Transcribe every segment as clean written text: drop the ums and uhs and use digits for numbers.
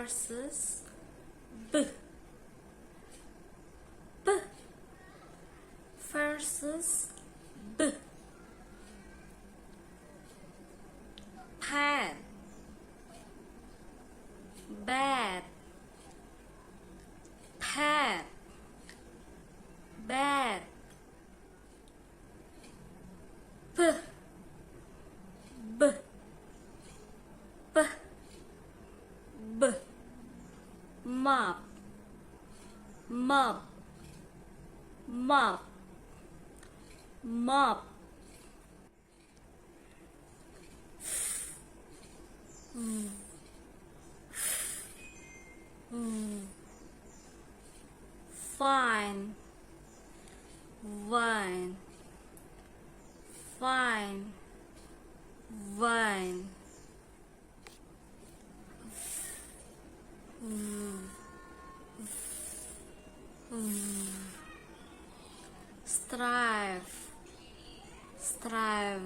versus B. B versus B. Pan, bad, pan, bad. B, B, B, B. Mop, mop, mop, mop. Fine, wine, fine, wine. Strive, strive,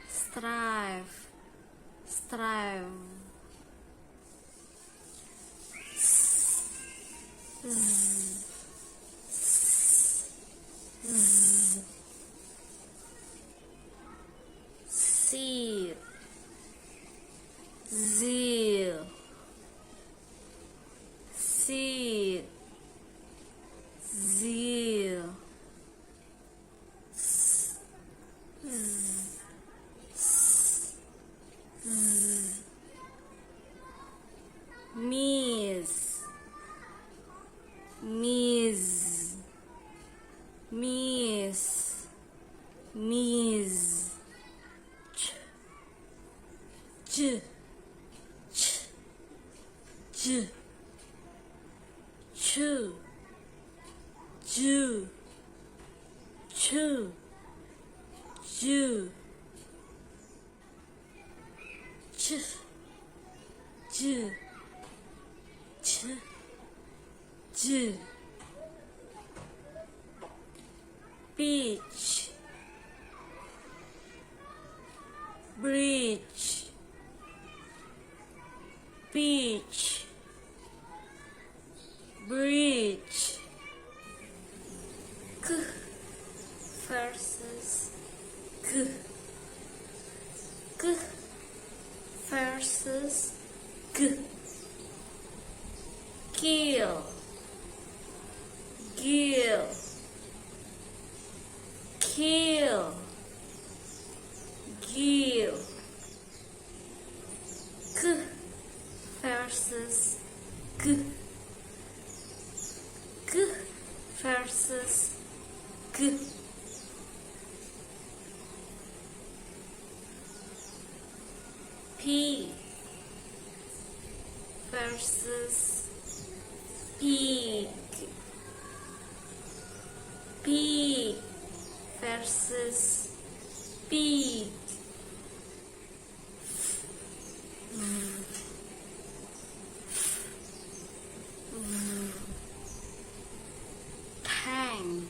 strive, strive. Seal, zeal, seal, zeal. Miss, miss, miss, miss. Ch, ch, ch, ch, chew, chew, chew, chew. Ch, ch, ch, ch. Beach, bridge, beach, bridge. K versus K, K versus K. Kill, kill, kill, kill. K versus K, K versus K. P versus pig, pig versus pig. Tang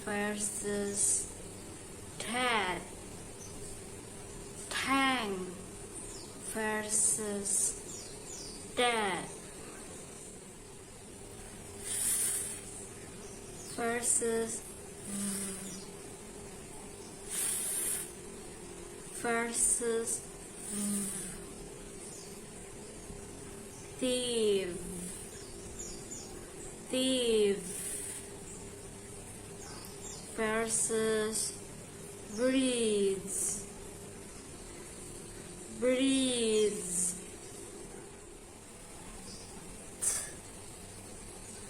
versus Ted, Tang versus Dad versus versus thief, thief versus breeds, breeds.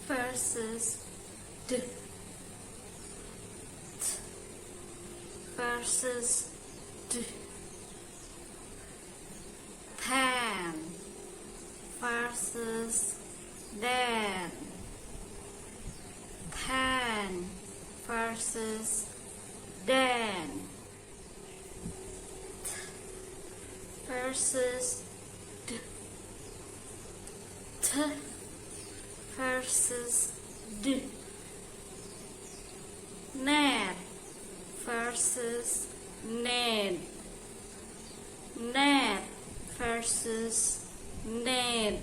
Versus D, T versus D. Tan versus Dan, tan versus Dan. T versus D, T versus D. Ned versus Ned, Ned versus Ned.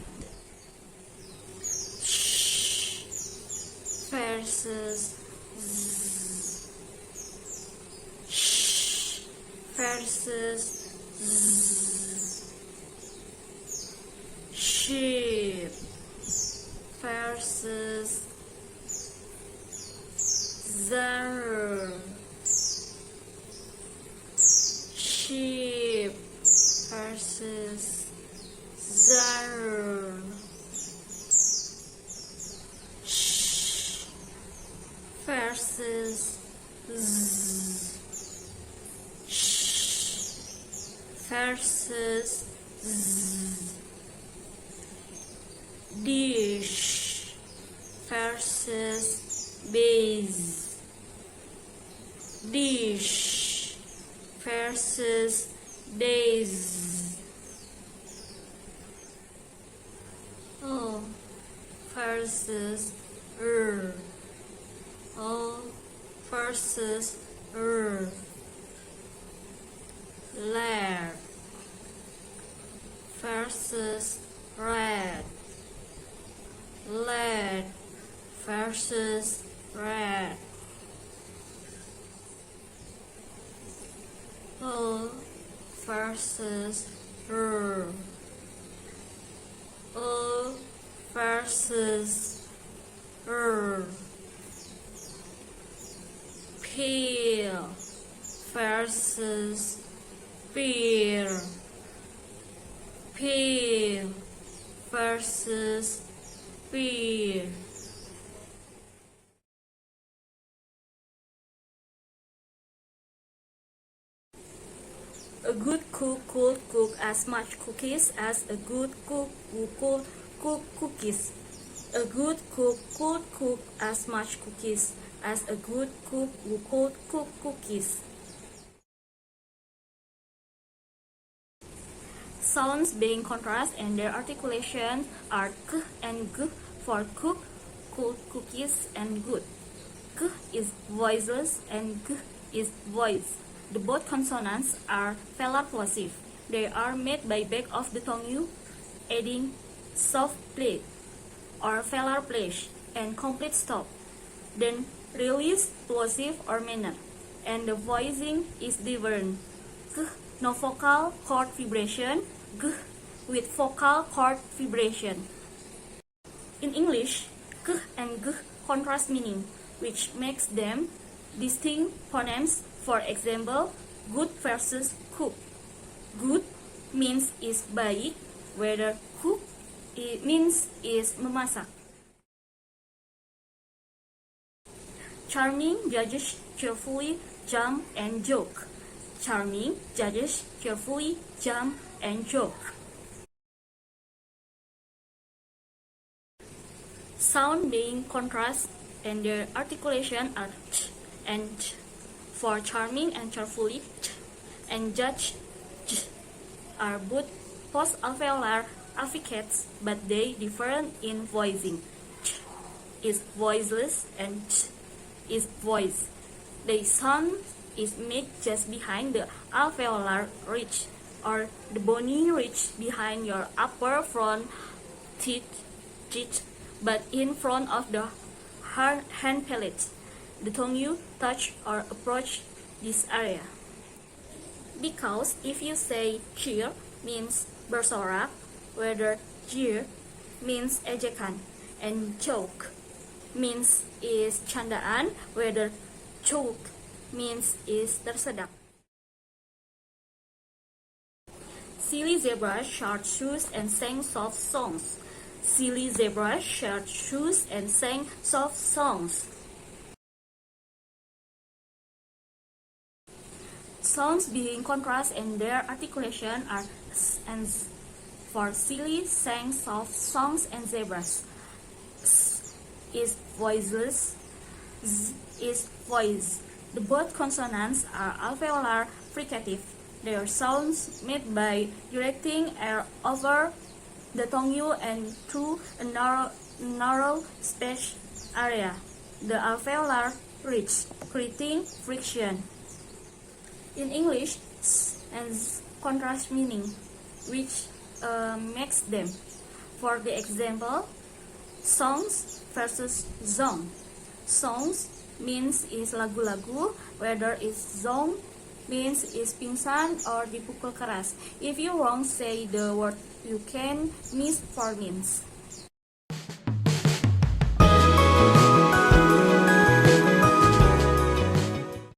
Sh versus z. Sh versus z. Sheep versus zer. Sheep versus zer. Sh versus z. Sh versus z. Dish versus base. Dish versus days. O versus O versus Lair versus red. Lead versus red. O versus O versus peel versus pear. Peel versus pear. A good cook could cook as much cookies as a good cook who could cook cookies. A good cook could cook as much cookies as a good cook who could cook cookies. Sounds being contrast and their articulation are k and g for cook, cook, cookies, and good. K is voiceless and g is voice. The both consonants are velar plosive. They are made by back of the tongue, adding soft plate or velar place and complete stop. Then release plosive or manner, and the voicing is different. K, no vocal cord vibration. G with vocal cord vibration. In English, k and g contrast meaning, which makes them distinct phonemes. For example, good versus cook. Good means is baik, whether cook it means is memasak. Charming judges cheerfully, jump and joke. Charming judges cheerfully, jump and joke. Sound being contrast and their articulation are ch and ch. For charming and cheerfully, ch and judge j are both post-alveolar affricates, but they differ in voicing. Ch is voiceless and ch is voice. The sound is made just behind the alveolar ridge or the bony ridge behind your upper front teeth, but in front of the hand palate. The tongue touch or approach this area. Because if you say cheer means bersorak, whether jeer means ejekan, and joke means is candaan, whether choke means is tersedak. Silly zebras short shoes and sang soft songs. Silly zebras short shoes and sang soft songs. Sounds being contrast and their articulation are s and z. For silly, sang soft songs and zebras. S is voiceless, z is voice. The both consonants are alveolar fricative. Their sounds made by directing air over the tongue and through a narrow space area, the alveolar ridge, creating friction. In English, s and z contrast meaning, which mix them. For the example, songs versus zong. Songs means is lagu-lagu, whether it's zong means is pingsan or dipukul keras. If you wrong say the word, you can miss for means.